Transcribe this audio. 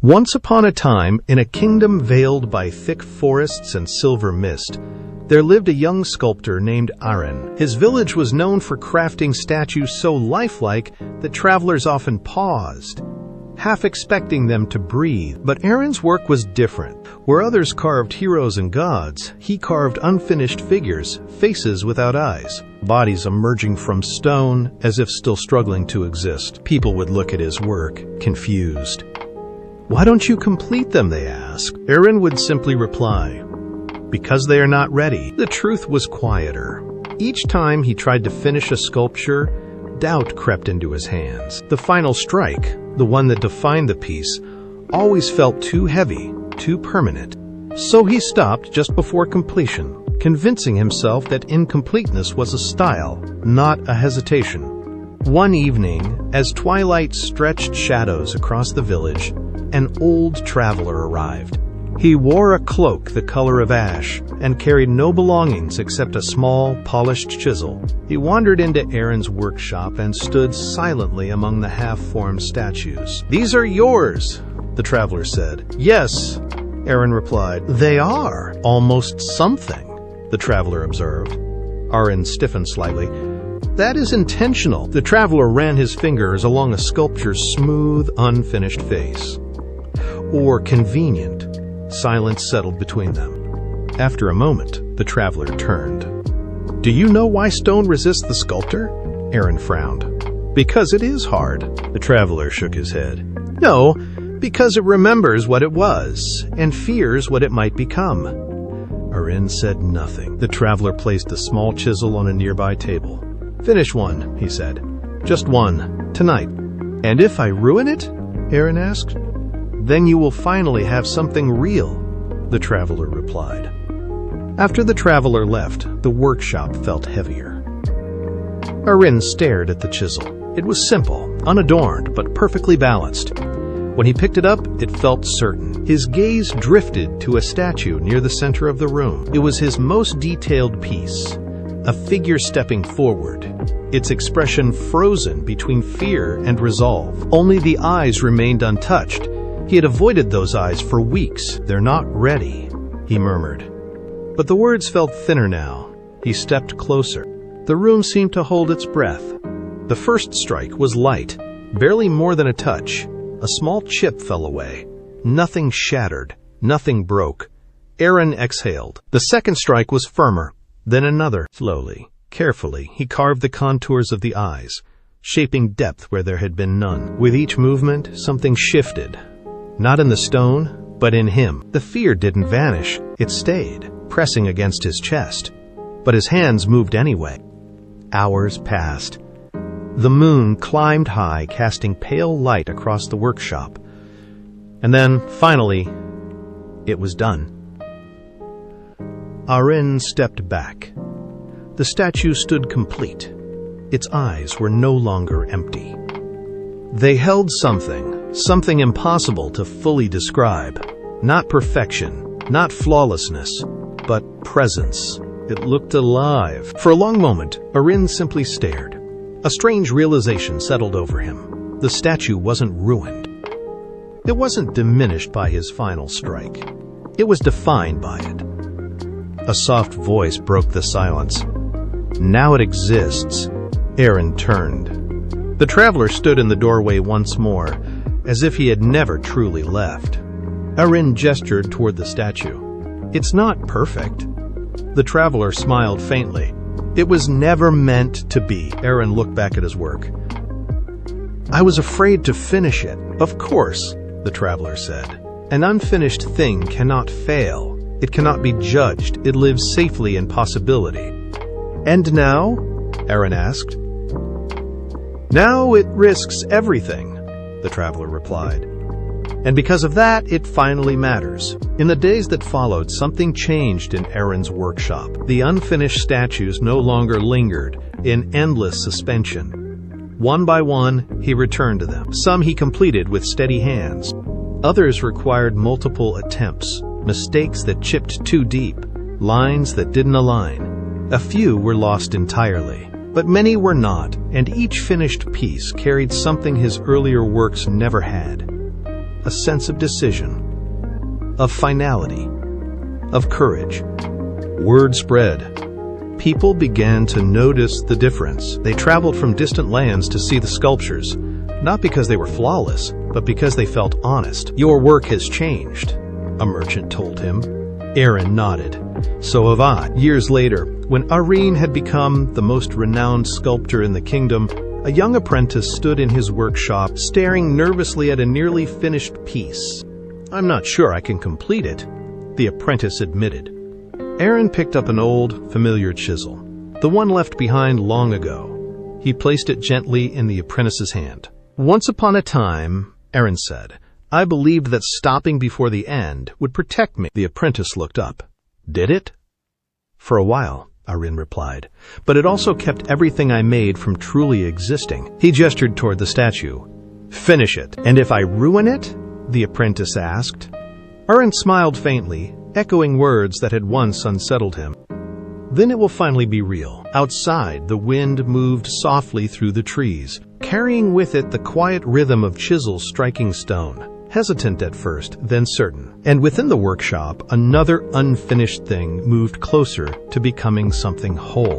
Once upon a time, in a kingdom veiled by thick forests and silver mist, there lived a young sculptor named Arin. His village was known for crafting statues so lifelike that travelers often paused, half expecting them to breathe. But Arin's work was different. Where others carved heroes and gods, he carved unfinished figures, faces without eyes, bodies emerging from stone as if still struggling to exist. People would look at his work, confused. "Why don't you complete them?" they asked. Arin would simply reply, "Because they are not ready." The truth was quieter. Each time he tried to finish a sculpture, doubt crept into his hands. The final strike, the one that defined the piece, always felt too heavy, too permanent. So he stopped just before completion, convincing himself that incompleteness was a style, not a hesitation. One evening, as twilight stretched shadows across the village, an old traveler arrived. He wore a cloak the color of ash and carried no belongings except a small, polished chisel. He wandered into Arin's workshop and stood silently among the half-formed statues. "These are yours," the traveler said. "Yes," Arin replied. "They are almost something," the traveler observed. Arin stiffened slightly. "That is intentional." The traveler ran his fingers along a sculpture's smooth, unfinished face. "Or convenient." Silence settled between them. After a moment, the traveler turned. "Do you know why stone resists the sculptor?" Arin frowned. "Because it is hard." The traveler shook his head. "No, because it remembers what it was and fears what it might become." Arin said nothing. The traveler placed a small chisel on a nearby table. "Finish one," he said. "Just one, tonight." "And if I ruin it?" Arin asked. "Then you will finally have something real," the traveler replied. After the traveler left, the workshop felt heavier. Arin stared at the chisel. It was simple, unadorned, but perfectly balanced. When he picked it up, it felt certain. His gaze drifted to a statue near the center of the room. It was his most detailed piece, a figure stepping forward, its expression frozen between fear and resolve. Only the eyes remained untouched. He had avoided those eyes for weeks. "They're not ready," he murmured. But the words felt thinner now. He stepped closer. The room seemed to hold its breath. The first strike was light, barely more than a touch. A small chip fell away. Nothing shattered, nothing broke. Arin exhaled. The second strike was firmer, then another. Slowly, carefully, he carved the contours of the eyes, shaping depth where there had been none. With each movement, something shifted. Not in the stone, but in him. The fear didn't vanish. It stayed, pressing against his chest. But his hands moved anyway. Hours passed. The moon climbed high, casting pale light across the workshop. And then, finally, it was done. Arin stepped back. The statue stood complete. Its eyes were no longer empty. They held something impossible to fully describe. Not perfection, not flawlessness, but presence. It looked alive. For a long moment, Arin simply stared. A strange realization settled over him. The statue wasn't ruined. It wasn't diminished by his final strike. It was defined by it. A soft voice broke the silence. "Now it exists." Arin turned. The traveler stood in the doorway once more, as if he had never truly left. Arin gestured toward the statue. "It's not perfect." The traveler smiled faintly. "It was never meant to be." Arin looked back at his work. "I was afraid to finish it." "Of course," the traveler said. "An unfinished thing cannot fail. It cannot be judged. It lives safely in possibility." "And now?" Arin asked. "Now it risks everything," the traveler replied. "And because of that, it finally matters." In the days that followed, something changed in Arin's workshop. The unfinished statues no longer lingered in endless suspension. One by one, he returned to them. Some he completed with steady hands. Others required multiple attempts, mistakes that chipped too deep, lines that didn't align. A few were lost entirely. But many were not, and each finished piece carried something his earlier works never had. a sense of decision, of finality, of courage. Word spread. People began to notice the difference. They traveled from distant lands to see the sculptures, not because they were flawless, but because they felt honest. "Your work has changed," a merchant told him. Arin nodded. "So have I." Years later, when Arin had become the most renowned sculptor in the kingdom, a young apprentice stood in his workshop, staring nervously at a nearly finished piece. "I'm not sure I can complete it," the apprentice admitted. Arin picked up an old, familiar chisel, the one left behind long ago. He placed it gently in the apprentice's hand. "Once upon a time," Arin said, "I believed that stopping before the end would protect me." The apprentice looked up. "Did it?" "For a while," Arin replied, "but it also kept everything I made from truly existing." He gestured toward the statue. "Finish it." "And if I ruin it?" the apprentice asked. Arin smiled faintly, echoing words that had once unsettled him. "Then it will finally be real." Outside, the wind moved softly through the trees, carrying with it the quiet rhythm of chisels striking stone. Hesitant at first, then certain. And within the workshop, another unfinished thing moved closer to becoming something whole.